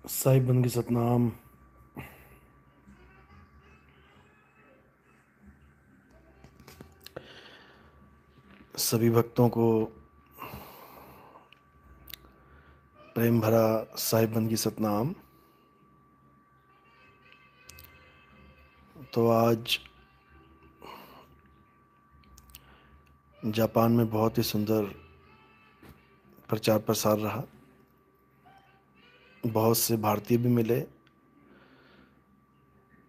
साहिब बंदगी सतनाम। सभी भक्तों को प्रेम भरा साहिब बंदगी सतनाम। तो आज जापान में बहुत ही सुंदर प्रचार प्रसार रहा। बहुत से भारतीय भी मिले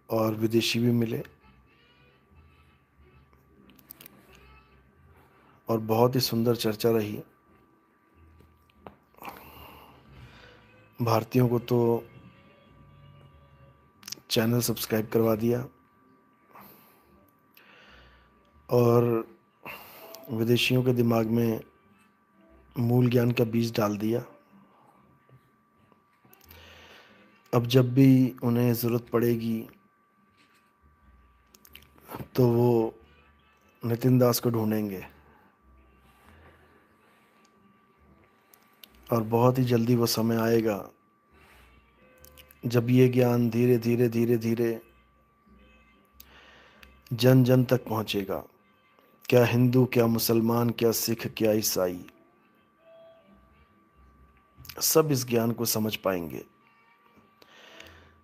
और विदेशी भी मिले और बहुत ही सुंदर चर्चा रही। भारतीयों को तो चैनल सब्सक्राइब करवा दिया और विदेशियों के दिमाग में मूल ज्ञान का बीज डाल दिया। अब जब भी उन्हें ज़रूरत पड़ेगी तो वो नितिन दास को ढूंढेंगे और बहुत ही जल्दी वो समय आएगा जब ये ज्ञान धीरे धीरे धीरे धीरे जन जन तक पहुंचेगा। क्या हिंदू, क्या मुसलमान, क्या सिख, क्या ईसाई, सब इस ज्ञान को समझ पाएंगे,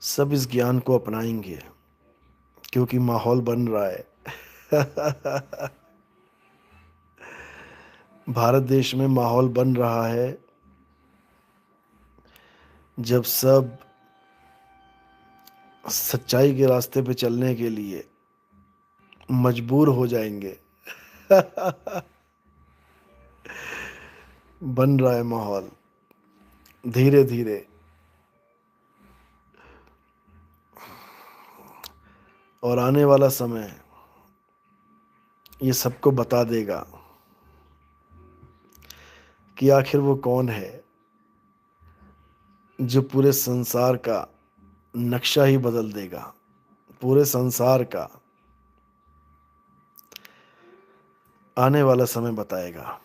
सब इस ज्ञान को अपनाएंगे क्योंकि माहौल बन रहा है। भारत देश में माहौल बन रहा है जब सब सच्चाई के रास्ते पे चलने के लिए मजबूर हो जाएंगे। बन रहा है माहौल धीरे धीरे और आने वाला समय ये सबको बता देगा कि आखिर वो कौन है जो पूरे संसार का नक्शा ही बदल देगा। पूरे संसार का आने वाला समय बताएगा।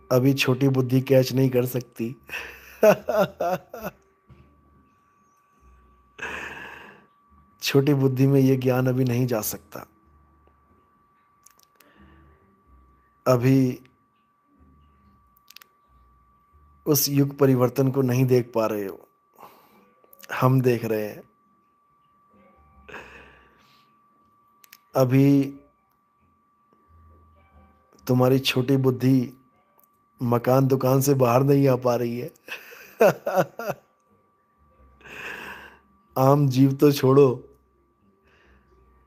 अभी छोटी बुद्धि कैच नहीं कर सकती। छोटी बुद्धि में ये ज्ञान अभी नहीं जा सकता। अभी उस युग परिवर्तन को नहीं देख पा रहे हो, हम देख रहे हैं। अभी तुम्हारी छोटी बुद्धि मकान दुकान से बाहर नहीं आ पा रही है। आम जीव तो छोड़ो,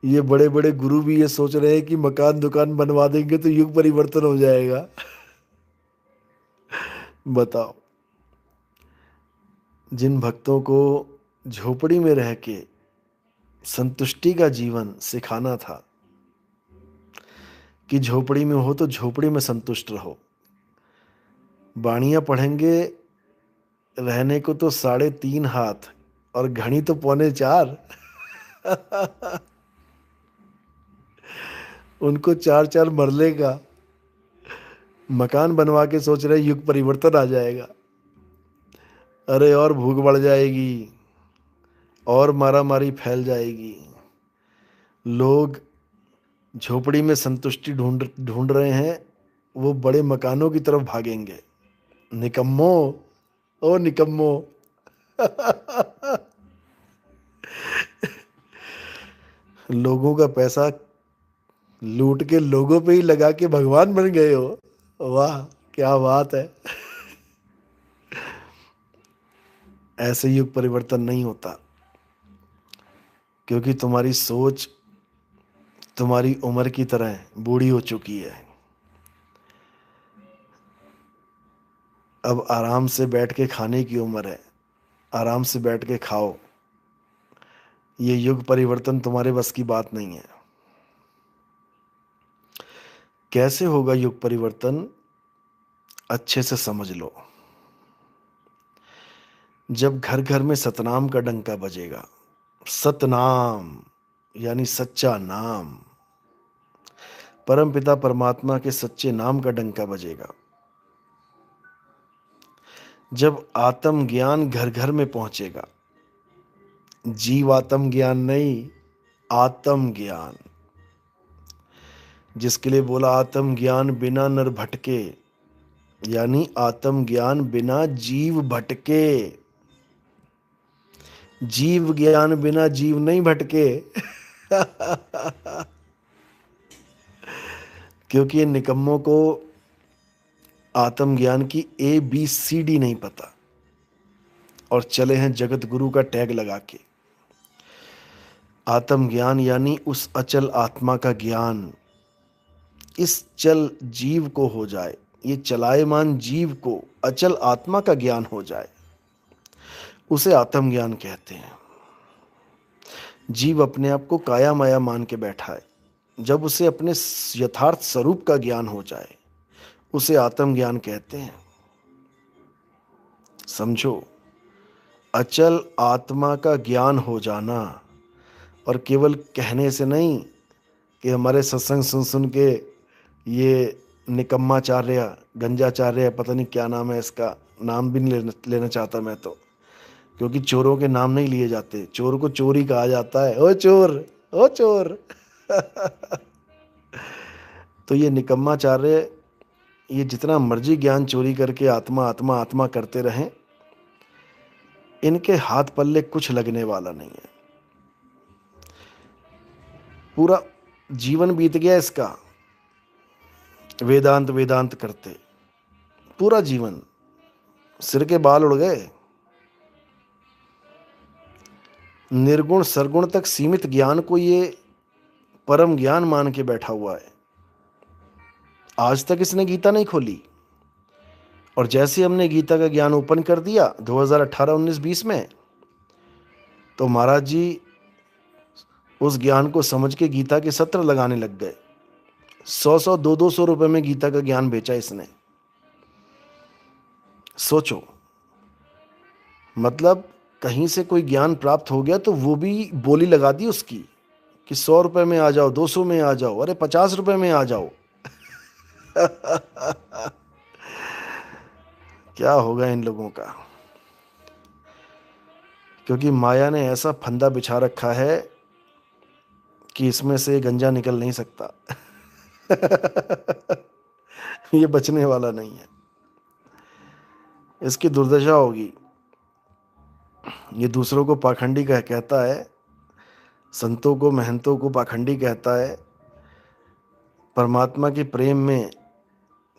ये बड़े बड़े गुरु भी ये सोच रहे हैं कि मकान दुकान बनवा देंगे तो युग परिवर्तन हो जाएगा। बताओ, जिन भक्तों को झोपड़ी में रह के संतुष्टि का जीवन सिखाना था कि झोपड़ी में हो तो झोपड़ी में संतुष्ट रहो, बाणियां पढ़ेंगे रहने को तो 3.5 हाथ और घड़ी तो 4.25। उनको 4 4 मरले का मकान बनवा के सोच रहे युग परिवर्तन आ जाएगा। अरे और भूख बढ़ जाएगी और मारा मारी फैल जाएगी। लोग झोपड़ी में संतुष्टि ढूंढ ढूंढ रहे हैं, वो बड़े मकानों की तरफ भागेंगे। निकम्मो, ओ निकम्मो। लोगों का पैसा लूट के लोगों पे ही लगा के भगवान बन गए हो। वाह, क्या बात है। ऐसे युग परिवर्तन नहीं होता क्योंकि तुम्हारी सोच तुम्हारी उम्र की तरह बूढ़ी हो चुकी है। अब आराम से बैठ के खाने की उम्र है, आराम से बैठ के खाओ। ये युग परिवर्तन तुम्हारे बस की बात नहीं है। कैसे होगा युग परिवर्तन, अच्छे से समझ लो। जब घर घर में सतनाम का डंका बजेगा, सतनाम यानी सच्चा नाम, परमपिता परमात्मा के सच्चे नाम का डंका बजेगा, जब आत्मज्ञान घर घर में पहुंचेगा, जीव आत्म ज्ञान नहीं, आत्मज्ञान, जिसके लिए बोला आत्मज्ञान बिना नर भटके, यानी आत्मज्ञान बिना जीव भटके। जीव ज्ञान बिना जीव नहीं भटके। क्योंकि इन निकम्मों को आत्मज्ञान की ABCD नहीं पता और चले हैं जगत गुरु का टैग लगा के। आत्मज्ञान यानी उस अचल आत्मा का ज्ञान इस चल जीव को हो जाए, ये चलायमान जीव को अचल आत्मा का ज्ञान हो जाए, उसे आत्मज्ञान कहते हैं। जीव अपने आप को काया माया मान के बैठा है, जब उसे अपने यथार्थ स्वरूप का ज्ञान हो जाए, उसे आत्मज्ञान कहते हैं। समझो, अचल आत्मा का ज्ञान हो जाना, और केवल कहने से नहीं कि हमारे सत्संग सुन सुन के ये निकम्माचार्य, गंजाचार्य, पता नहीं क्या नाम है इसका, नाम भी नहीं लेना चाहता मैं तो, क्योंकि चोरों के नाम नहीं लिए जाते, चोर को चोर ही कहा जाता है, ओ चोर, ओ चोर। तो ये निकम्माचार्य, ये जितना मर्जी ज्ञान चोरी करके आत्मा आत्मा आत्मा करते रहें, इनके हाथ पल्ले कुछ लगने वाला नहीं है। पूरा जीवन बीत गया इसका वेदांत वेदांत करते, पूरा जीवन, सिर के बाल उड़ गए। निर्गुण सरगुण तक सीमित ज्ञान को ये परम ज्ञान मान के बैठा हुआ है। आज तक इसने गीता नहीं खोली, और जैसे हमने गीता का ज्ञान ओपन कर दिया 2018, 19, 20 में, तो महाराज जी उस ज्ञान को समझ के गीता के सत्र लगाने लग गए। 100-100, 200-200 रुपए में गीता का ज्ञान बेचा इसने। सोचो, मतलब कहीं से कोई ज्ञान प्राप्त हो गया तो वो भी बोली लगा दी उसकी कि 100 रुपए में आ जाओ, 200 में आ जाओ, अरे 50 रुपए में आ जाओ। क्या होगा इन लोगों का? क्योंकि माया ने ऐसा फंदा बिछा रखा है कि इसमें से गंजा निकल नहीं सकता। ये बचने वाला नहीं है, इसकी दुर्दशा होगी। ये दूसरों को पाखंडी कहता है, संतों को महंतों को पाखंडी कहता है। परमात्मा के प्रेम में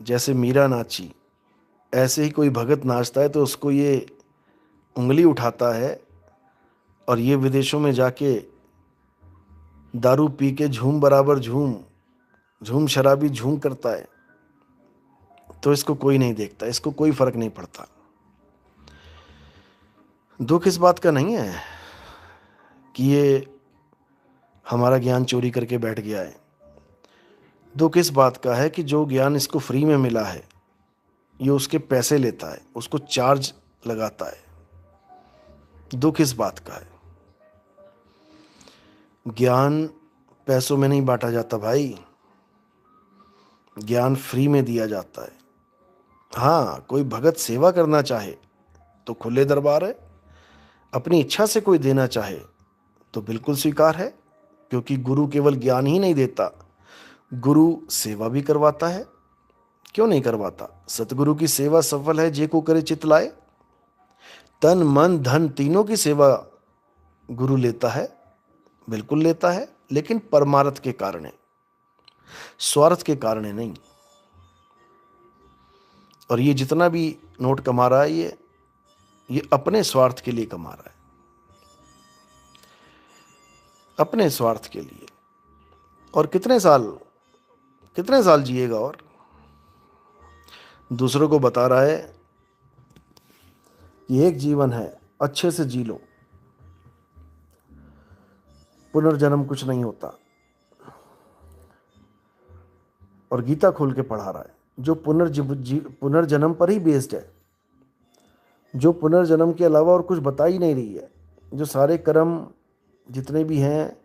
जैसे मीरा नाची, ऐसे ही कोई भगत नाचता है तो उसको ये उंगली उठाता है, और ये विदेशों में जाके दारू पी के झूम बराबर झूम, झूम शराबी झूम करता है, तो इसको कोई नहीं देखता, इसको कोई फर्क नहीं पड़ता। दुख इस बात का नहीं है कि ये हमारा ज्ञान चोरी करके बैठ गया है। दुख इस बात का है कि जो ज्ञान इसको फ्री में मिला है, ये उसके पैसे लेता है, उसको चार्ज लगाता है। दुख इस बात का है। ज्ञान पैसों में नहीं बांटा जाता भाई, ज्ञान फ्री में दिया जाता है। हाँ, कोई भगत सेवा करना चाहे तो खुले दरबार है, अपनी इच्छा से कोई देना चाहे तो बिल्कुल स्वीकार है, क्योंकि गुरु केवल ज्ञान ही नहीं देता, गुरु सेवा भी करवाता है। क्यों नहीं करवाता? सतगुरु की सेवा सफल है जे को करे चित लाए। तन मन धन तीनों की सेवा गुरु लेता है, बिल्कुल लेता है, लेकिन परमार्थ के कारण, स्वार्थ के कारण नहीं। और ये जितना भी नोट कमा रहा है, ये अपने स्वार्थ के लिए कमा रहा है, अपने स्वार्थ के लिए। और कितने साल जिएगा? और दूसरों को बता रहा है कि एक जीवन है, अच्छे से जी लो, पुनर्जन्म कुछ नहीं होता। और गीता खोल के पढ़ा रहा है, जो पुनर्जन्म पर ही बेस्ड है, जो पुनर्जन्म के अलावा और कुछ बता ही नहीं रही है। जो सारे कर्म जितने भी हैं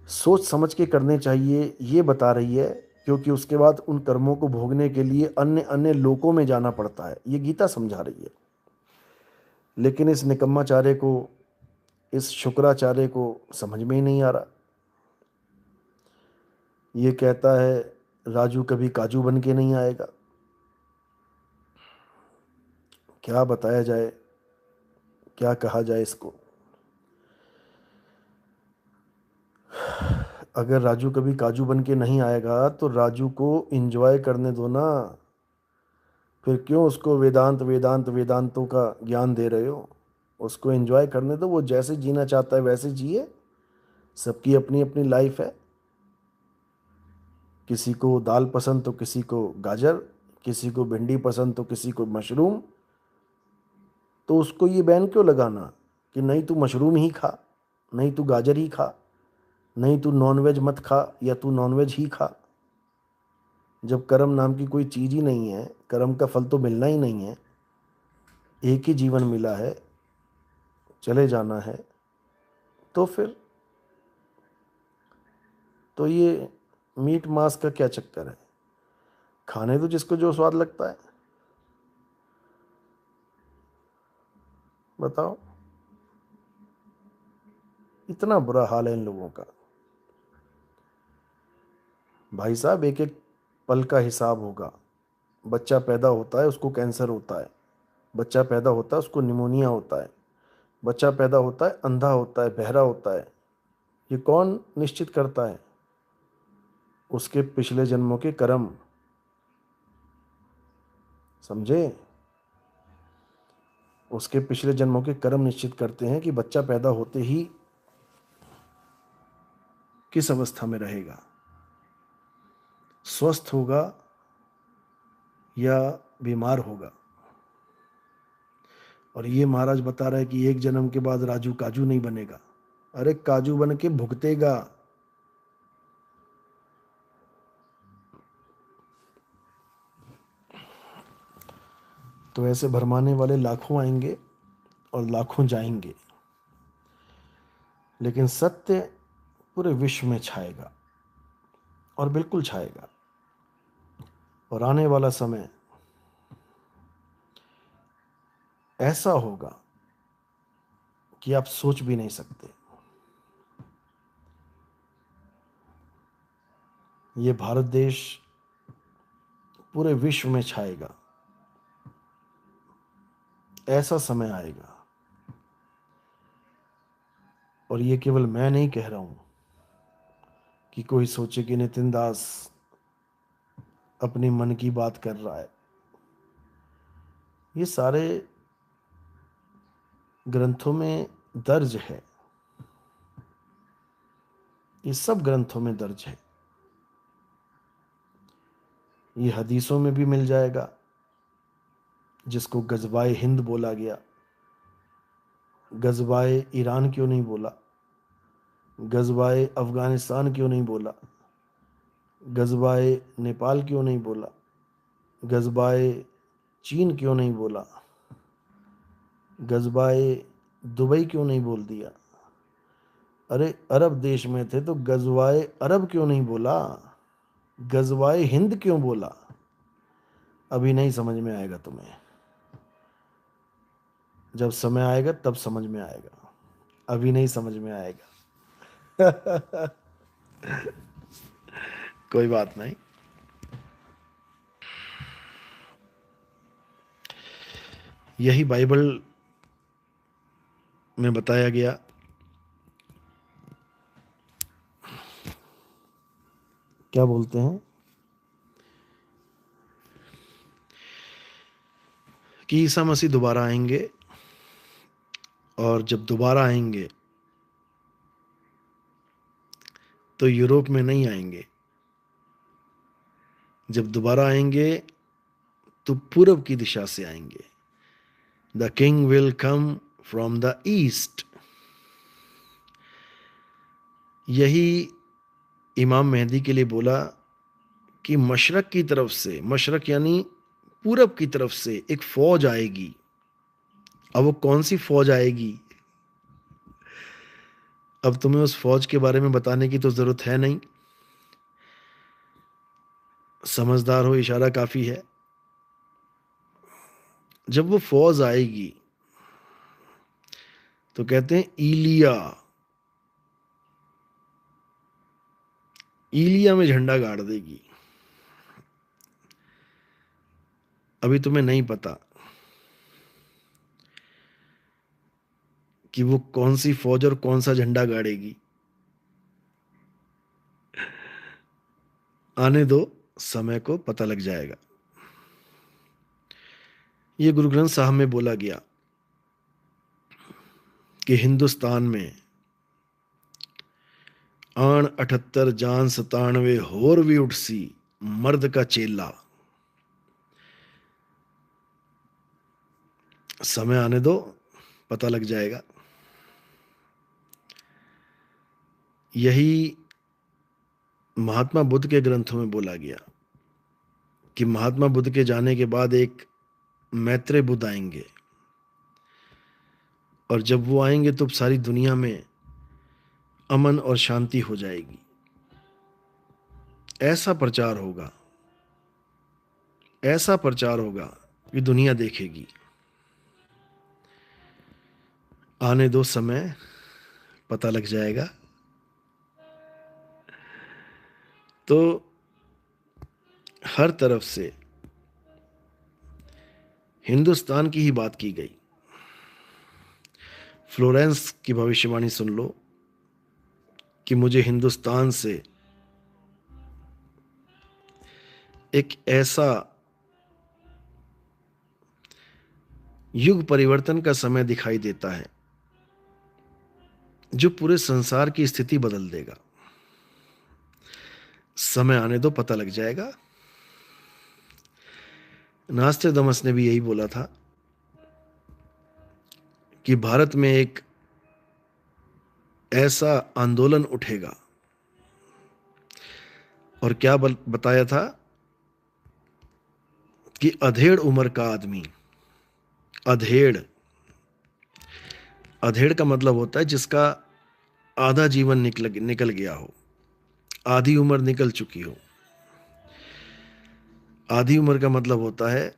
सोच समझ के करने चाहिए, ये बता रही है। क्योंकि उसके बाद उन कर्मों को भोगने के लिए अन्य अन्य लोकों में जाना पड़ता है। ये गीता समझा रही है। लेकिन इस निकम्माचार्य को, इस शुक्राचार्य को समझ में ही नहीं आ रहा। ये कहता है राजू कभी काजू बन के नहीं आएगा। क्या बताया जाए, क्या कहा जाए इसको। अगर राजू कभी काजू बन के नहीं आएगा तो राजू को एंजॉय करने दो ना। फिर क्यों उसको वेदांत वेदांत वेदांतों का ज्ञान दे रहे हो? उसको एंजॉय करने दो, वो जैसे जीना चाहता है वैसे जिए। सबकी अपनी अपनी लाइफ है। किसी को दाल पसंद तो किसी को गाजर, किसी को भिंडी पसंद तो किसी को मशरूम। तो उसको ये बैन क्यों लगाना कि नहीं तू मशरूम ही खा, नहीं तू गाजर ही खा, नहीं तू नॉनवेज मत खा, या तू नॉनवेज ही खा। जब कर्म नाम की कोई चीज़ ही नहीं है, कर्म का फल तो मिलना ही नहीं है, एक ही जीवन मिला है, चले जाना है, तो फिर तो ये मीट मांस का क्या चक्कर है? खाने तो जिसको जो स्वाद लगता है। बताओ, इतना बुरा हाल है इन लोगों का। भाई साहब, एक एक पल का हिसाब होगा। बच्चा पैदा होता है उसको कैंसर होता है, बच्चा पैदा होता है उसको निमोनिया होता है, बच्चा पैदा होता है अंधा होता है, बहरा होता है। ये कौन निश्चित करता है? उसके पिछले जन्मों के कर्म। समझे? उसके पिछले जन्मों के कर्म निश्चित करते हैं कि बच्चा पैदा होते ही किस अवस्था में रहेगा, स्वस्थ होगा या बीमार होगा। और ये महाराज बता रहा है कि एक जन्म के बाद राजू काजू नहीं बनेगा। अरे काजू बन के भुगतेगा। तो ऐसे भरमाने वाले लाखों आएंगे और लाखों जाएंगे, लेकिन सत्य पूरे विश्व में छाएगा, और बिल्कुल छाएगा। और आने वाला समय ऐसा होगा कि आप सोच भी नहीं सकते। ये भारत देश पूरे विश्व में छाएगा। ऐसा समय आएगा। और ये केवल मैं नहीं कह रहा हूं कि कोई सोचे कि नितिन दास अपने मन की बात कर रहा है। ये सारे ग्रंथों में दर्ज है, ये सब ग्रंथों में दर्ज है। ये हदीसों में भी मिल जाएगा, जिसको गज़वाए हिंद बोला गया। गज़वाए ईरान क्यों नहीं बोला? गज़वाए अफ़गानिस्तान क्यों नहीं बोला? गज़वाए नेपाल क्यों नहीं बोला? गज़वाए चीन क्यों नहीं बोला? गज़वाए दुबई क्यों नहीं बोल दिया? अरे अरब देश में थे तो गज़वाए अरब क्यों नहीं बोला? गज़वाए हिंद क्यों बोला? अभी नहीं समझ में आएगा तुम्हें। जब समय आएगा तब समझ में आएगा, अभी नहीं समझ में आएगा। कोई बात नहीं। यही बाइबल में बताया गया। क्या बोलते हैं कि ईसा मसीह दोबारा आएंगे, और जब दोबारा आएंगे तो यूरोप में नहीं आएंगे। जब दोबारा आएंगे तो पूरब की दिशा से आएंगे। The king will come from the east. यही इमाम मेहदी के लिए बोला कि मशरक की तरफ से, मशरक यानी पूरब की तरफ से एक फौज आएगी। अब वो कौन सी फौज आएगी, अब तुम्हें उस फौज के बारे में बताने की तो जरूरत है नहीं। समझदार हो, इशारा काफ़ी है। जब वो फ़ौज आएगी तो कहते हैं ईलिया, ईलिया में झंडा गाड़ देगी। अभी तुम्हें नहीं पता कि वो कौन सी फ़ौज और कौन सा झंडा गाड़ेगी। आने दो, समय को पता लग जाएगा। ये गुरु ग्रंथ साहब में बोला गया कि हिंदुस्तान में आण 78 जान 97 होर भी उठसी मर्द का चेला। समय आने दो, पता लग जाएगा। यही महात्मा बुद्ध के ग्रंथों में बोला गया कि महात्मा बुद्ध के जाने के बाद एक मैत्रेय बुद्ध आएंगे, और जब वो आएंगे तो सारी दुनिया में अमन और शांति हो जाएगी। ऐसा प्रचार होगा, ऐसा प्रचार होगा कि दुनिया देखेगी। आने दो, समय पता लग जाएगा। तो हर तरफ से हिंदुस्तान की ही बात की गई। फ्लोरेंस की भविष्यवाणी सुन लो कि मुझे हिंदुस्तान से एक ऐसा युग परिवर्तन का समय दिखाई देता है जो पूरे संसार की स्थिति बदल देगा। समय आने दो, पता लग जाएगा। नास्ट्रेदमस ने भी यही बोला था कि भारत में एक ऐसा आंदोलन उठेगा, और क्या बताया था कि अधेड़ उम्र का आदमी, अधेड़, अधेड़ का मतलब होता है जिसका आधा जीवन निकल गया हो, आधी उम्र निकल चुकी हो। आधी उम्र का मतलब होता है,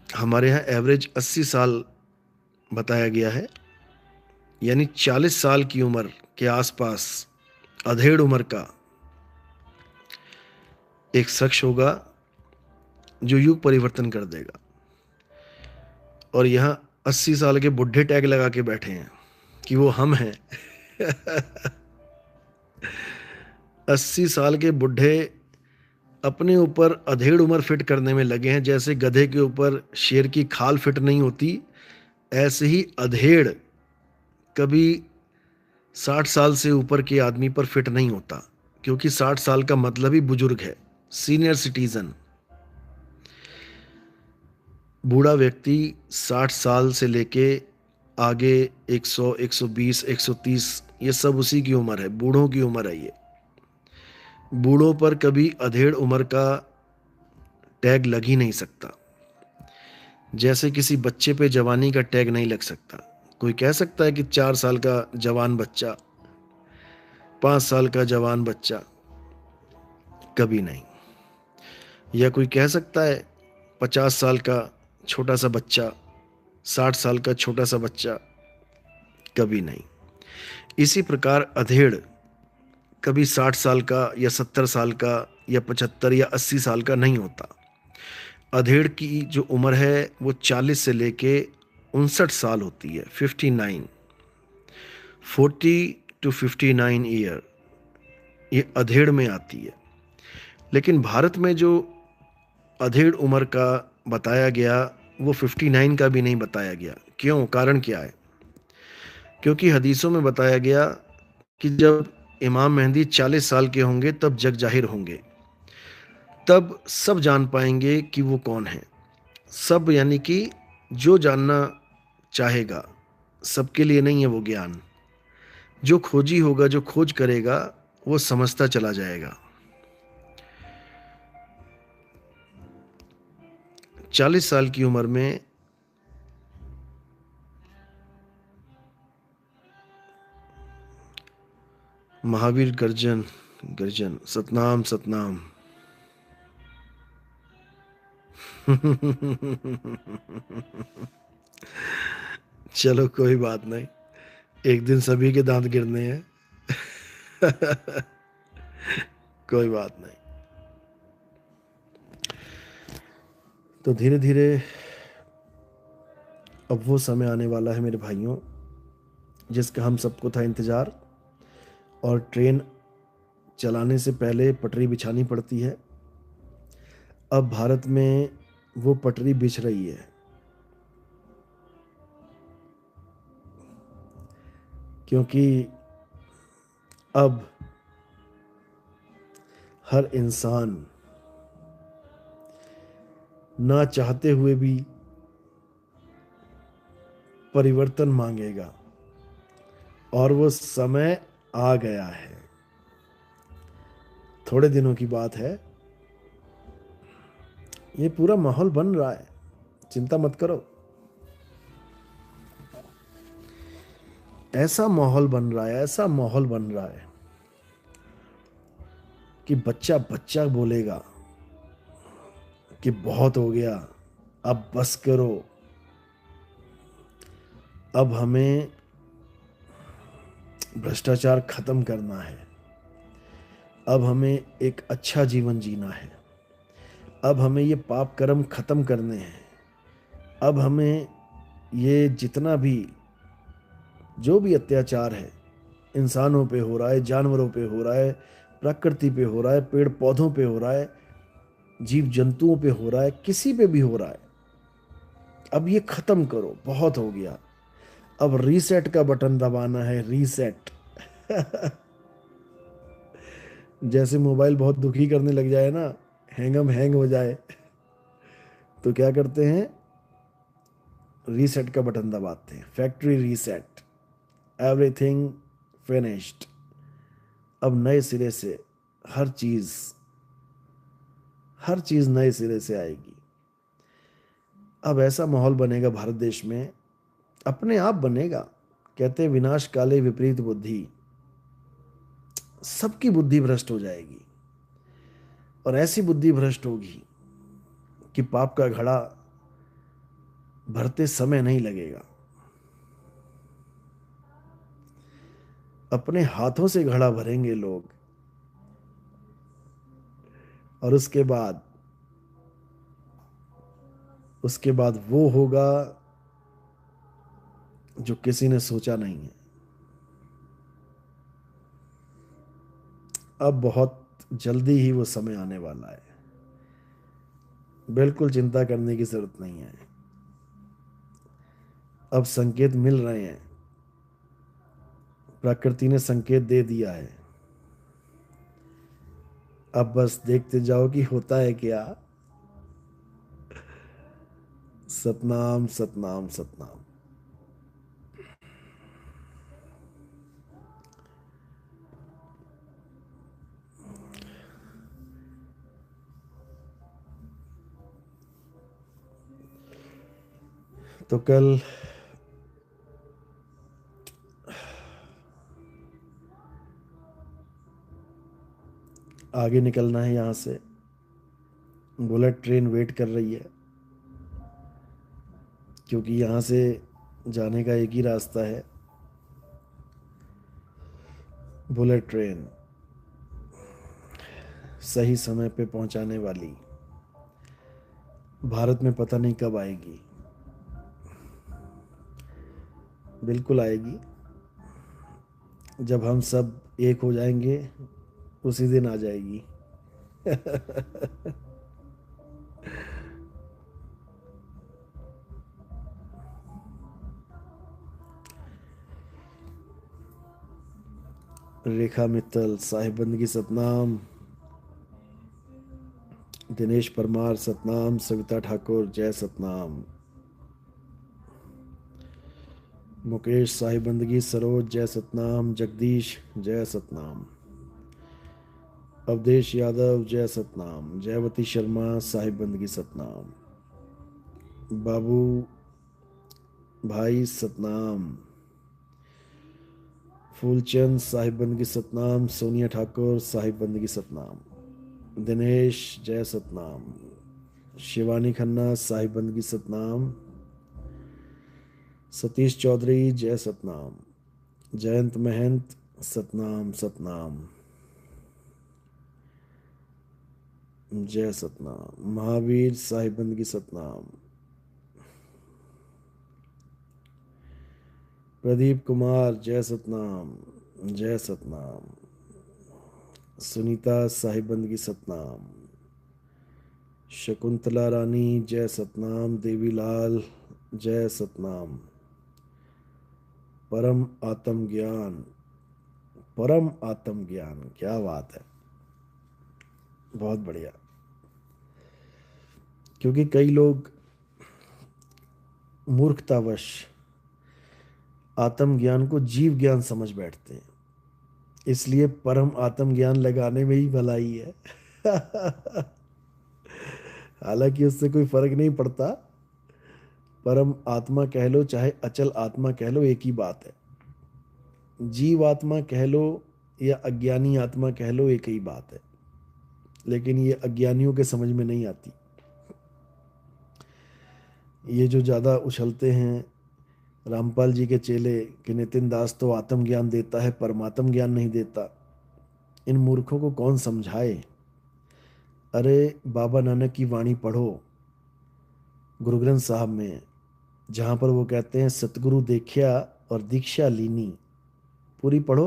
हमारे यहाँ एवरेज 80 साल बताया गया है, यानी 40 साल की उम्र के आसपास अधेड़ उम्र का एक शख्स होगा जो युग परिवर्तन कर देगा। और यहाँ 80 साल के बुढ़े टैग लगा के बैठे हैं कि वो हम हैं। 80 साल के बुढ़े अपने ऊपर अधेड़ उम्र फिट करने में लगे हैं। जैसे गधे के ऊपर शेर की खाल फिट नहीं होती, ऐसे ही अधेड़ कभी 60 साल से ऊपर के आदमी पर फिट नहीं होता, क्योंकि 60 साल का मतलब ही बुजुर्ग है, सीनियर सिटीजन। बूढ़ा व्यक्ति 60 साल से लेके आगे 100, 120, 130, ये सब उसी की उम्र है, बूढ़ों की उम्र है ये। बूढ़ों पर कभी अधेड़ उम्र का टैग लग ही नहीं सकता, जैसे किसी बच्चे पे जवानी का टैग नहीं लग सकता। कोई कह सकता है कि 4 साल का जवान बच्चा, 5 साल का जवान बच्चा, कभी नहीं। या कोई कह सकता है 50 साल का छोटा सा बच्चा, 60 साल का छोटा सा बच्चा, कभी नहीं। इसी प्रकार अधेड़ कभी 60 साल का या 70 साल का या 75 या 80 साल का नहीं होता। अधेड़ की जो उम्र है वो 40 से लेके 59 साल होती है, 59, 40 to 59 ईयर, ये अधेड़ में आती है। लेकिन भारत में जो अधेड़ उम्र का बताया गया वो 59 का भी नहीं बताया गया। क्यों? कारण क्या है? क्योंकि हदीसों में बताया गया कि जब इमाम मेहदी 40 साल के होंगे तब जग जाहिर होंगे, तब सब जान पाएंगे कि वो कौन है। सब यानी कि जो जानना चाहेगा, सबके लिए नहीं है वो ज्ञान। जो खोजी होगा, जो खोज करेगा, वो समझता चला जाएगा। 40 साल की उम्र में महावीर गर्जन गर्जन, सतनाम सतनाम, चलो कोई बात नहीं, एक दिन सभी के दांत गिरने हैं। कोई बात नहीं। तो धीरे धीरे अब वो समय आने वाला है मेरे भाइयों, जिसका हम सबको था इंतजार। और ट्रेन चलाने से पहले पटरी बिछानी पड़ती है। अब भारत में वो पटरी बिछ रही है, क्योंकि अब हर इंसान ना चाहते हुए भी परिवर्तन मांगेगा, और वो समय आ गया है। थोड़े दिनों की बात है, ये पूरा माहौल बन रहा है, चिंता मत करो। ऐसा माहौल बन रहा है, ऐसा माहौल बन रहा है कि बच्चा बच्चा बोलेगा कि बहुत हो गया, अब बस करो, अब हमें भ्रष्टाचार खत्म करना है, अब हमें एक अच्छा जीवन जीना है, अब हमें ये पाप कर्म खत्म करने हैं, अब हमें ये जितना भी जो भी अत्याचार है इंसानों पे हो रहा है, जानवरों पे हो रहा है, प्रकृति पे हो रहा है, पेड़ पौधों पे हो रहा है, जीव जंतुओं पे हो रहा है, किसी पे भी हो रहा है, अब ये खत्म करो, बहुत हो गया। अब रीसेट का बटन दबाना है, रीसेट। जैसे मोबाइल बहुत दुखी करने लग जाए ना, हैंग हो जाए, तो क्या करते हैं, रीसेट का बटन दबाते हैं, फैक्ट्री रीसेट, एवरीथिंग फिनिश्ड। अब नए सिरे से हर चीज हर चीज नए सिरे से आएगी। अब ऐसा माहौल बनेगा भारत देश में, अपने आप बनेगा। कहते हैं विनाश काले विपरीत बुद्धि, सबकी बुद्धि भ्रष्ट हो जाएगी, और ऐसी बुद्धि भ्रष्ट होगी कि पाप का घड़ा भरते समय नहीं लगेगा। अपने हाथों से घड़ा भरेंगे लोग, और उसके बाद वो होगा जो किसी ने सोचा नहीं है। अब बहुत जल्दी ही वो समय आने वाला है, बिल्कुल चिंता करने की जरूरत नहीं है। अब संकेत मिल रहे हैं, प्रकृति ने संकेत दे दिया है। अब बस देखते जाओ कि होता है क्या। सतनाम सतनाम सतनाम। तो कल आगे निकलना है यहाँ से, बुलेट ट्रेन वेट कर रही है, क्योंकि यहाँ से जाने का एक ही रास्ता है, बुलेट ट्रेन सही समय पे पहुंचाने वाली। भारत में पता नहीं कब आएगी, बिल्कुल आएगी। जब हम सब एक हो जाएंगे उसी दिन आ जाएगी। रेखा मित्तल साहिब बंदगी सतनाम, दिनेश परमार सतनाम, सविता ठाकुर जय सतनाम, मुकेश साहिब बंदगी सरोज जय सतनाम, जगदीश जय सतनाम, अवधेश यादव जय सतनाम, जयवती शर्मा साहिब बंदगी सतनाम, बाबू भाई सतनाम, फूलचंद साहिब बंदगी सतनाम, सोनिया ठाकुर साहिब बंदगी सतनाम, दिनेश जय सतनाम, शिवानी खन्ना साहिबंद की सतनाम। सतीश चौधरी जय सतनाम। जयंत महंत सतनाम सतनाम। जय सतनाम। महावीर साहिबंद की सतनाम। प्रदीप कुमार जय सतनाम। जय सतनाम। सुनीता साहिबंद की सतनाम। शकुंतला रानी जय सतनाम। देवीलाल जय सतनाम। परम आत्म ज्ञान, परम आत्म ज्ञान, क्या बात है, बहुत बढ़िया। क्योंकि कई लोग मूर्खतावश आत्म ज्ञान को जीव ज्ञान समझ बैठते हैं, इसलिए परम आत्म ज्ञान लगाने में ही भलाई है। हालांकि उससे कोई फर्क नहीं पड़ता, परम आत्मा कह लो चाहे अचल आत्मा कह लो, एक ही बात है। जीव आत्मा कह लो या अज्ञानी आत्मा कह लो, एक ही बात है। लेकिन ये अज्ञानियों के समझ में नहीं आती। ये जो ज़्यादा उछलते हैं रामपाल जी के चेले कि नितिन दास तो आत्म ज्ञान देता है, परमात्म ज्ञान नहीं देता, इन मूर्खों को कौन समझाए। अरे बाबा नानक की वाणी पढ़ो गुरु ग्रंथ साहब में, जहाँ पर वो कहते हैं सतगुरु देखिया और दीक्षा लीनी, पूरी पढ़ो,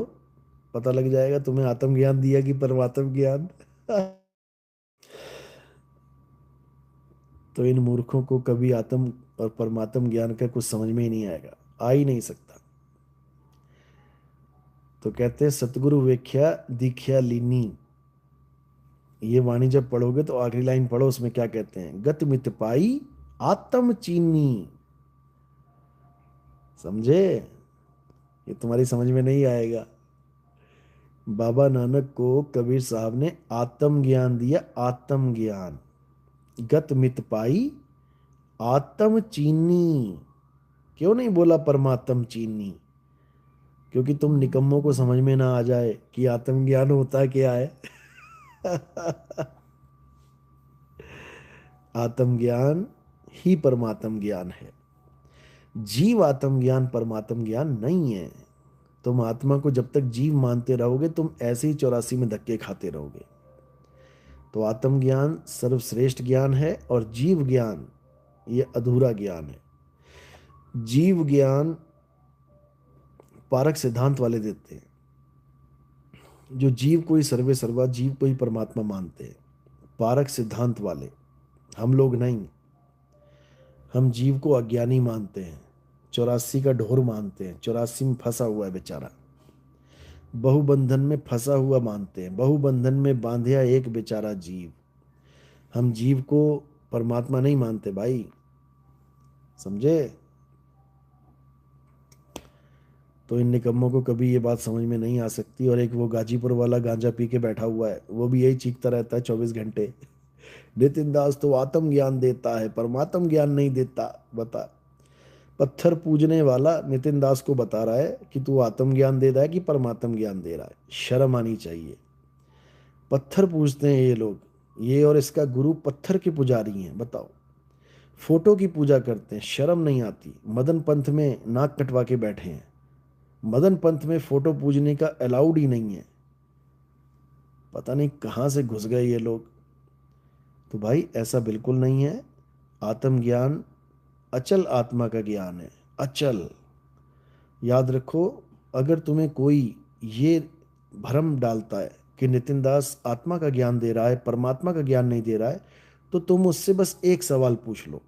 पता लग जाएगा तुम्हें आत्म ज्ञान दिया कि परमात्म ज्ञान। तो इन मूर्खों को कभी आत्म और परमात्म ज्ञान का कुछ समझ में ही नहीं आएगा, आ ही नहीं सकता। तो कहते हैं सतगुरु वेख्या दीख्या लीनी, ये वाणी जब पढ़ोगे तो आखिरी लाइन पढ़ो, उसमें क्या कहते हैं, गत मित पाई आत्म चीनी। समझे, ये तुम्हारी समझ में नहीं आएगा। बाबा नानक को कबीर साहब ने आत्म ज्ञान दिया, आत्म ज्ञान। गत मित पाई आत्म चीनी, क्यों नहीं बोला परमात्म चीनी? क्योंकि तुम निकम्मों को समझ में ना आ जाए कि आत्म ज्ञान होता क्या है। आत्म ज्ञान ही परमात्म ज्ञान है, जीव आत्म ज्ञान परमात्म ज्ञान नहीं है। तुम आत्मा को जब तक जीव मानते रहोगे, तुम ऐसे ही 84 में धक्के खाते रहोगे। तो आत्म ज्ञान सर्वश्रेष्ठ ज्ञान है और जीव ज्ञान ये अधूरा ज्ञान है। जीव ज्ञान पारक सिद्धांत वाले देते हैं, जो जीव को ही सर्वे सर्वा, जीव को ही परमात्मा मानते हैं, पारक सिद्धांत वाले। हम लोग नहीं, हम जीव को अज्ञानी मानते हैं, 84 का ढोर मानते हैं, 84 में फंसा हुआ है बेचारा, बहुबंधन में फंसा हुआ मानते हैं, बहुबंधन में बांधिया एक बेचारा जीव। हम जीव को परमात्मा नहीं मानते भाई, समझे। तो इन निकम्मों को कभी ये बात समझ में नहीं आ सकती। और एक वो गाजीपुर वाला गांजा पी के बैठा हुआ है, वो भी यही चीखता रहता है 24 घंटे, नितिन दास तो आत्म ज्ञान देता है, परमात्म ज्ञान नहीं देता। बता, पत्थर पूजने वाला नितिन दास को बता रहा है कि तू आत्म ज्ञान दे रहा है कि परमात्म ज्ञान दे रहा है। शर्म आनी चाहिए। पत्थर पूजते हैं ये लोग, ये और इसका गुरु पत्थर के पुजारी हैं। बताओ, फोटो की पूजा करते हैं, शर्म नहीं आती। मदन पंथ में नाक कटवा के बैठे हैं, मदन पंथ में फोटो पूजने का अलाउड ही नहीं है। पता नहीं कहाँ से घुस गए ये लोग। तो भाई ऐसा बिल्कुल नहीं है। आत्म ज्ञान अचल आत्मा का ज्ञान है, अचल। याद रखो, अगर तुम्हें कोई ये भ्रम डालता है कि नितिन दास आत्मा का ज्ञान दे रहा है, परमात्मा का ज्ञान नहीं दे रहा है, तो तुम उससे बस एक सवाल पूछ लो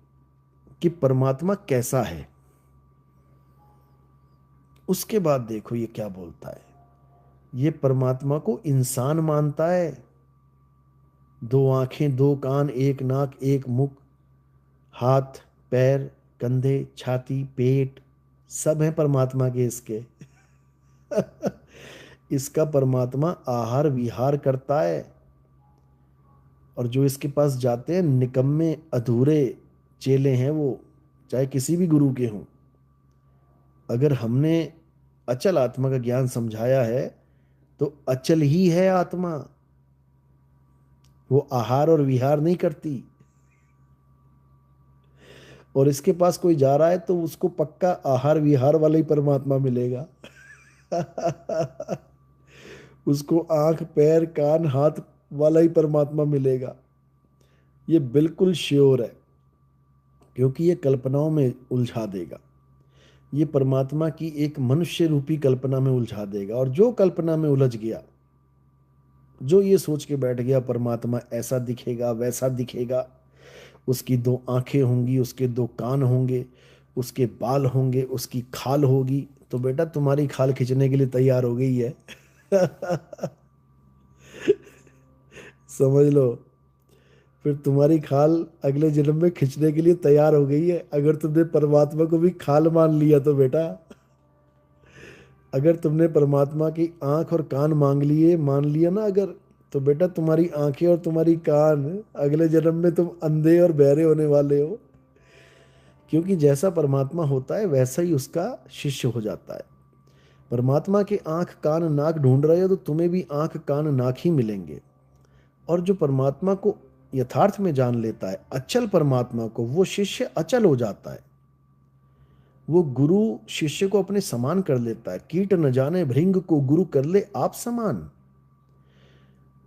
कि परमात्मा कैसा है, उसके बाद देखो ये क्या बोलता है। ये परमात्मा को इंसान मानता है, 2 आंखें, 2 कान, 1 नाक, 1 मुख, हाथ पैर, कंधे, छाती, पेट, सब है परमात्मा के इसके। इसका परमात्मा आहार विहार करता है। और जो इसके पास जाते हैं निकम्मे अधूरे चेले हैं वो, चाहे किसी भी गुरु के हों। अगर हमने अचल आत्मा का ज्ञान समझाया है तो अचल ही है आत्मा, वो आहार और विहार नहीं करती। और इसके पास कोई जा रहा है तो उसको पक्का आहार विहार वाला ही परमात्मा मिलेगा। उसको आंख पैर कान हाथ वाला ही परमात्मा मिलेगा। ये बिल्कुल श्योर है, क्योंकि ये कल्पनाओं में उलझा देगा। ये परमात्मा की एक मनुष्य रूपी कल्पना में उलझा देगा। और जो कल्पना में उलझ गया, जो ये सोच के बैठ गया परमात्मा ऐसा दिखेगा वैसा दिखेगा, उसकी दो आंखें होंगी, उसके दो कान होंगे, उसके बाल होंगे, उसकी खाल होगी, तो बेटा तुम्हारी खाल खींचने के लिए तैयार हो गई है। समझ लो, फिर तुम्हारी खाल अगले जन्म में खींचने के लिए तैयार हो गई है, अगर तुमने परमात्मा को भी खाल मान लिया तो बेटा। अगर तुमने परमात्मा की आंख और कान मांग लिए मान लिया ना अगर, तो बेटा तुम्हारी आंखें और तुम्हारी कान अगले जन्म में तुम अंधे और बहरे होने वाले हो। क्योंकि जैसा परमात्मा होता है वैसा ही उसका शिष्य हो जाता है। परमात्मा के आंख कान नाक ढूंढ रहे हो तो तुम्हें भी आंख कान नाक ही मिलेंगे। और जो परमात्मा को यथार्थ में जान लेता है, अचल परमात्मा को, वो शिष्य अचल हो जाता है। वो गुरु शिष्य को अपने समान कर लेता है। कीट न जाने भृंग को गुरु कर ले आप समान।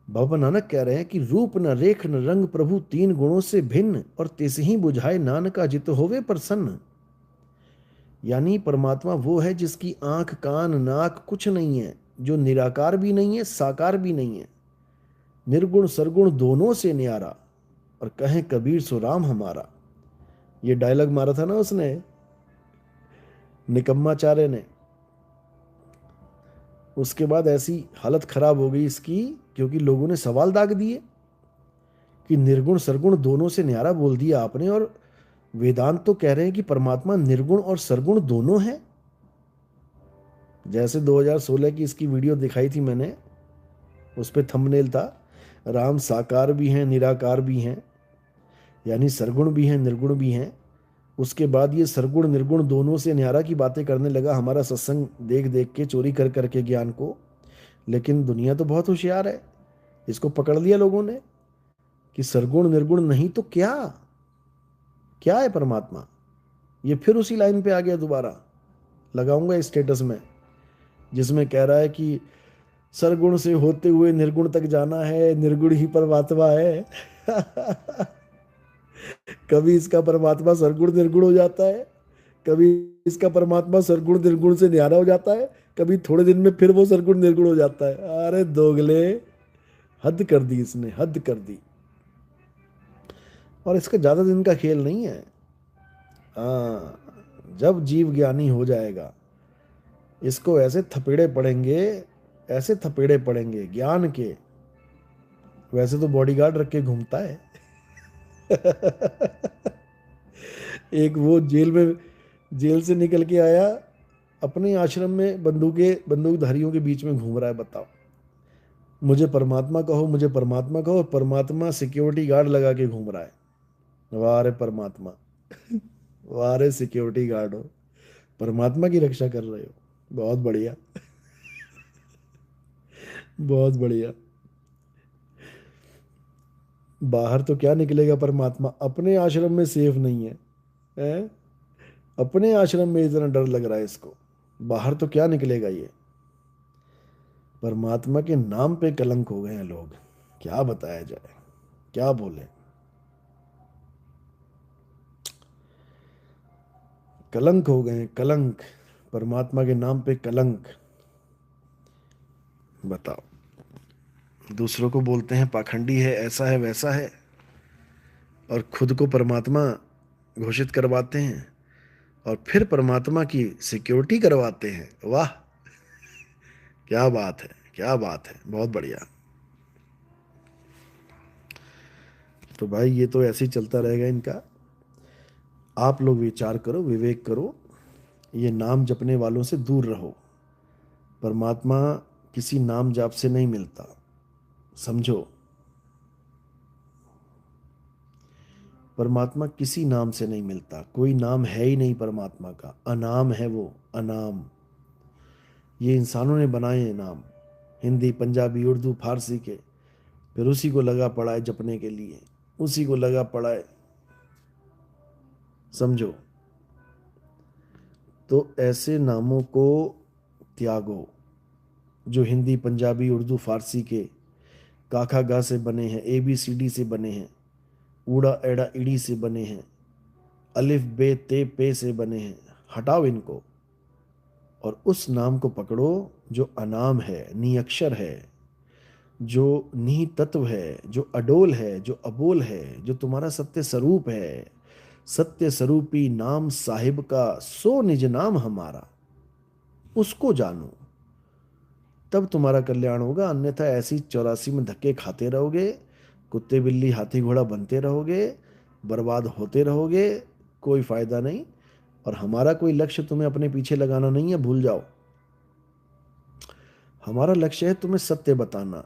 बाबा नानक कह रहे हैं कि रूप न रेख न रंग प्रभु तीन गुणों से भिन्न, और तिस ही बुझाए नानका जित होवे प्रसन्न। यानी परमात्मा वो है जिसकी आंख कान नाक कुछ नहीं है, जो निराकार भी नहीं है साकार भी नहीं है, निर्गुण सरगुण दोनों से न्यारा, और कहें कबीर सो राम हमारा। ये डायलॉग मारा था ना उसने, निकम्माचार्य ने। उसके बाद ऐसी हालत खराब हो गई इसकी, क्योंकि लोगों ने सवाल दाग दिए कि निर्गुण सरगुण दोनों से न्यारा बोल दिया आपने, और वेदांत तो कह रहे हैं कि परमात्मा निर्गुण और सरगुण दोनों है। जैसे 2016 की इसकी वीडियो दिखाई थी मैंने, उस पर थंबनेल था, राम साकार भी हैं निराकार भी हैं, यानी सरगुण भी हैं निर्गुण भी हैं। उसके बाद ये सरगुण निर्गुण दोनों से न्यारा की बातें करने लगा, हमारा सत्संग देख देख के, चोरी कर करके ज्ञान को। लेकिन दुनिया तो बहुत होशियार है, इसको पकड़ लिया लोगों ने कि सरगुण निर्गुण नहीं तो क्या, क्या है परमात्मा। ये फिर उसी लाइन पे आ गया, दोबारा लगाऊंगा इस स्टेटस में, जिसमें कह रहा है कि सरगुण से होते हुए निर्गुण तक जाना है, निर्गुण ही परमात्मा है। कभी इसका परमात्मा सरगुण निर्गुण हो जाता है, कभी इसका परमात्मा सरगुण निर्गुण से न्यारा हो जाता है, कभी थोड़े दिन में फिर वो सरगुण निर्गुण हो जाता है। अरे दोगले, हद कर दी इसने, हद कर दी। और इसका ज्यादा दिन का खेल नहीं है। हाँ, जब जीव ज्ञानी हो जाएगा, इसको ऐसे थपेड़े पड़ेंगे, ऐसे थपेड़े पड़ेंगे ज्ञान के। वैसे तो बॉडीगार्ड रख के घूमता है। एक वो जेल से निकल के आया, अपने आश्रम में बंदूकधारियों के बीच में घूम रहा है। बताओ, मुझे परमात्मा कहो, मुझे परमात्मा कहो, परमात्मा सिक्योरिटी गार्ड लगा के घूम रहा है। वाह रे परमात्मा, वाह रे सिक्योरिटी गार्ड हो, परमात्मा की रक्षा कर रहे हो। बहुत बढ़िया, बहुत बढ़िया। बाहर तो क्या निकलेगा परमात्मा, अपने आश्रम में सेफ नहीं है, हैं? अपने आश्रम में इतना डर लग रहा है इसको, बाहर तो क्या निकलेगा ये। परमात्मा के नाम पे कलंक हो गए हैं लोग, क्या बताया जाए, क्या बोले। कलंक हो गए हैं, कलंक, परमात्मा के नाम पे कलंक। बताओ, दूसरों को बोलते हैं पाखंडी है, ऐसा है वैसा है, और खुद को परमात्मा घोषित करवाते हैं, और फिर परमात्मा की सिक्योरिटी करवाते हैं। वाह, क्या बात है, क्या बात है, बहुत बढ़िया। तो भाई ये तो ऐसे ही चलता रहेगा इनका। आप लोग विचार करो, विवेक करो, ये नाम जपने वालों से दूर रहो। परमात्मा किसी नाम जाप से नहीं मिलता, समझो। परमात्मा किसी नाम से नहीं मिलता, कोई नाम है ही नहीं परमात्मा का, अनाम है वो, अनाम। ये इंसानों ने बनाए हैं नाम, हिंदी पंजाबी उर्दू फारसी के, फिर उसी को लगा पड़ा है जपने के लिए, उसी को लगा पड़ा है। समझो। तो ऐसे नामों को त्यागो जो हिंदी, पंजाबी, उर्दू, फारसी के काखा गा से बने हैं, ABCD से बने हैं, ऊड़ा एड़ा इड़ी से बने हैं, अलिफ बे ते पे से बने हैं। हटाओ इनको और उस नाम को पकड़ो जो अनाम है, निअक्षर है, जो निहि तत्व है, जो अडोल है, जो अबोल है, जो तुम्हारा सत्य स्वरूप है। सत्य स्वरूपी नाम साहिब का सो निज नाम हमारा, उसको जानो, तब तुम्हारा कल्याण होगा। अन्यथा ऐसी 84 में धक्के खाते रहोगे, कुत्ते बिल्ली हाथी घोड़ा बनते रहोगे, बर्बाद होते रहोगे, कोई फायदा नहीं। और हमारा कोई लक्ष्य तुम्हें अपने पीछे लगाना नहीं है, भूल जाओ। हमारा लक्ष्य है तुम्हें सत्य बताना।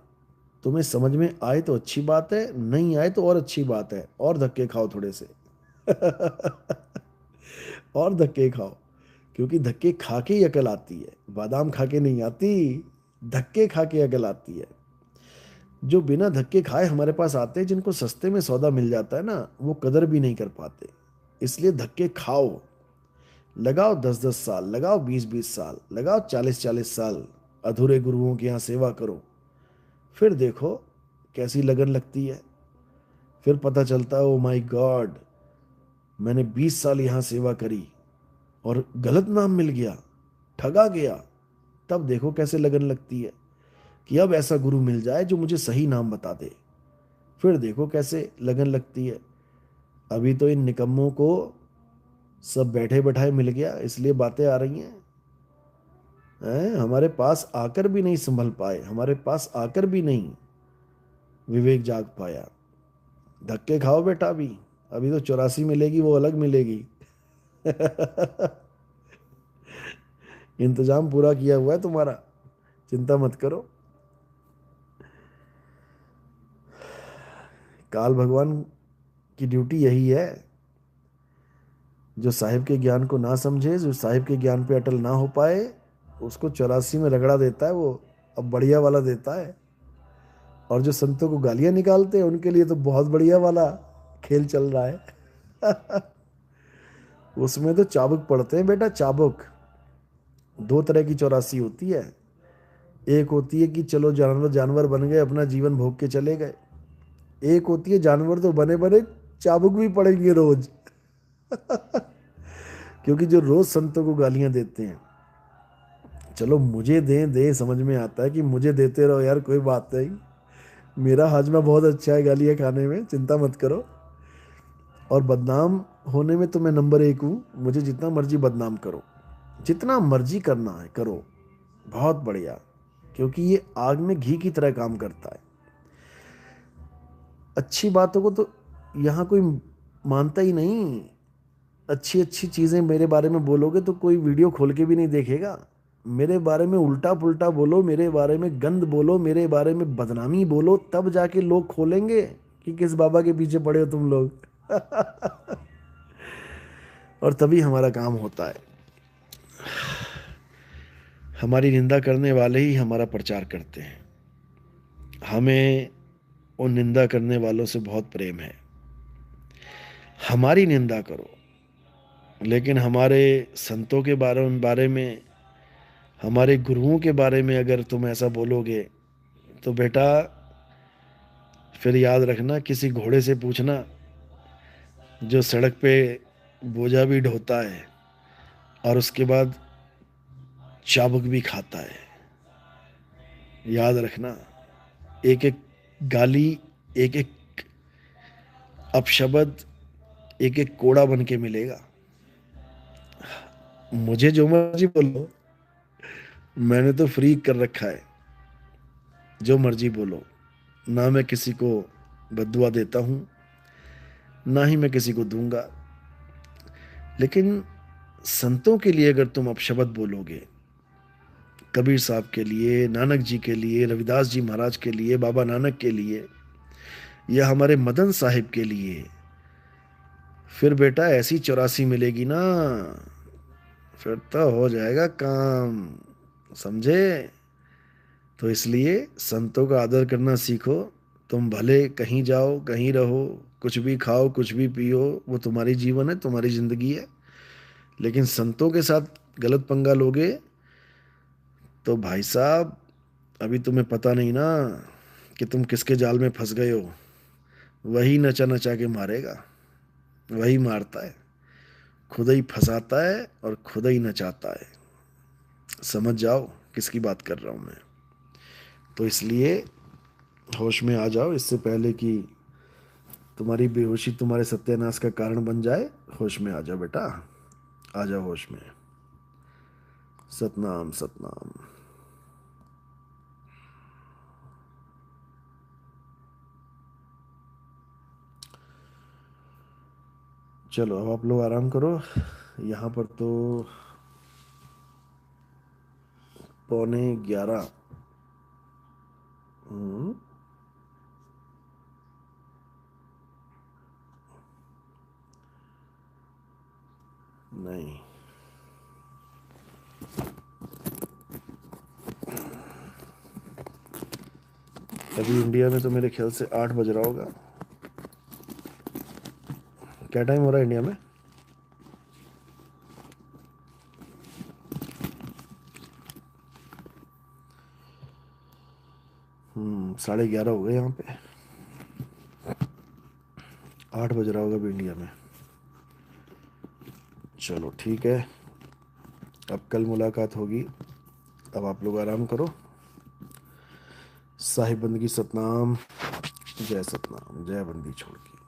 तुम्हें समझ में आए तो अच्छी बात है, नहीं आए तो और अच्छी बात है, और धक्के खाओ थोड़े से। और धक्के खाओ, क्योंकि धक्के खा के ही अकल आती है, बादाम खा के नहीं आती, धक्के खा के अकल आती है। जो बिना धक्के खाए हमारे पास आते हैं, जिनको सस्ते में सौदा मिल जाता है ना, वो कदर भी नहीं कर पाते। इसलिए धक्के खाओ, लगाओ 10-10 साल, लगाओ 20-20 साल, लगाओ 40-40 साल, अधूरे गुरुओं के यहाँ सेवा करो, फिर देखो कैसी लगन लगती है। फिर पता चलता है, ओ माय गॉड, मैंने 20 साल यहाँ सेवा करी और गलत नाम मिल गया, ठगा गया। तब देखो कैसे लगन लगती है कि अब ऐसा गुरु मिल जाए जो मुझे सही नाम बता दे। फिर देखो कैसे लगन लगती है। अभी तो इन निकम्मों को सब बैठे बैठाए मिल गया, इसलिए बातें आ रही हैं। हमारे पास आकर भी नहीं संभल पाए, हमारे पास आकर भी नहीं विवेक जाग पाया। धक्के खाओ बेटा, अभी तो 84 मिलेगी, वो अलग मिलेगी। इंतजाम पूरा किया हुआ है तुम्हारा, चिंता मत करो। काल भगवान की ड्यूटी यही है, जो साहिब के ज्ञान को ना समझे, जो साहिब के ज्ञान पे अटल ना हो पाए, उसको 84 में रगड़ा देता है वो, अब बढ़िया वाला देता है। और जो संतों को गालियां निकालते हैं, उनके लिए तो बहुत बढ़िया वाला खेल चल रहा है। उसमें तो चाबुक पड़ते हैं बेटा, चाबुक। दो तरह की 84 होती है। एक होती है कि चलो जानवर जानवर बन गए, अपना जीवन भोग के चले गए। एक होती है जानवर तो बने बने, चाबुक भी पड़ेंगे रोज। क्योंकि जो रोज संतों को गालियां देते हैं, चलो मुझे दे दे, समझ में आता है कि मुझे देते रहो यार, कोई बात नहीं, मेरा हाजमा बहुत अच्छा है गालियां खाने में, चिंता मत करो। और बदनाम होने में तो मैं नंबर 1 हूँ, मुझे जितना मर्जी बदनाम करो, जितना मर्जी करना है करो, बहुत बढ़िया। क्योंकि ये आग में घी की तरह काम करता है। अच्छी बातों को तो यहाँ कोई मानता ही नहीं। अच्छी अच्छी चीज़ें मेरे बारे में बोलोगे तो कोई वीडियो खोल के भी नहीं देखेगा। मेरे बारे में उल्टा पुल्टा बोलो, मेरे बारे में गंद बोलो, मेरे बारे में बदनामी बोलो, तब जाके लोग खोलेंगे कि किस बाबा के पीछे पड़े हो तुम लोग। और तभी हमारा काम होता है। हमारी निंदा करने वाले ही हमारा प्रचार करते हैं। हमें उन निंदा करने वालों से बहुत प्रेम है। हमारी निंदा करो, लेकिन हमारे संतों के बारे में, हमारे गुरुओं के बारे में अगर तुम ऐसा बोलोगे तो बेटा फिर याद रखना, किसी घोड़े से पूछना जो सड़क पे बोझा भी ढोता है और उसके बाद चाबुक भी खाता है। याद रखना, एक एक गाली, एक एक अपशब्द, एक एक कोड़ा बन के मिलेगा। मुझे जो मर्जी बोलो, मैंने तो फ्री कर रखा है, जो मर्जी बोलो। ना मैं किसी को बद्दुआ देता हूं, ना ही मैं किसी को दूंगा। लेकिन संतों के लिए अगर तुम अपशब्द बोलोगे, कबीर साहब के लिए, नानक जी के लिए, रविदास जी महाराज के लिए, बाबा नानक के लिए, या हमारे मदन साहिब के लिए, फिर बेटा ऐसी 84 मिलेगी ना, फिर तो हो जाएगा काम, समझे। तो इसलिए संतों का आदर करना सीखो। तुम भले कहीं जाओ, कहीं रहो, कुछ भी खाओ, कुछ भी पियो, वो तुम्हारी जीवन है, तुम्हारी जिंदगी है। लेकिन संतों के साथ गलत पंगा लोगे तो भाई साहब, अभी तुम्हें पता नहीं ना कि तुम किसके जाल में फंस गए हो। वही नचा नचा के मारेगा, वही मारता है, खुद ही फंसाता है और खुद ही नचाता है। समझ जाओ किसकी बात कर रहा हूं मैं। तो इसलिए होश में आ जाओ, इससे पहले कि तुम्हारी बेहोशी तुम्हारे सत्यानाश का कारण बन जाए। होश में आ जाओ बेटा, आ जाओ होश में। सतनाम सतनाम। चलो अब आप लोग आराम करो। यहाँ पर तो 11:15। नहीं, अभी इंडिया में तो मेरे ख्याल से 8 बज रहा होगा। क्या टाइम हो रहा है इंडिया में? हम्म, 11:30 हो गए यहाँ पे। 8 बज रहा होगा अभी इंडिया में। चलो ठीक है, अब कल मुलाकात होगी। अब आप लोग आराम करो। साहिब बंदगी सतनाम। जय सतनाम, जय बंदी छोड़ की।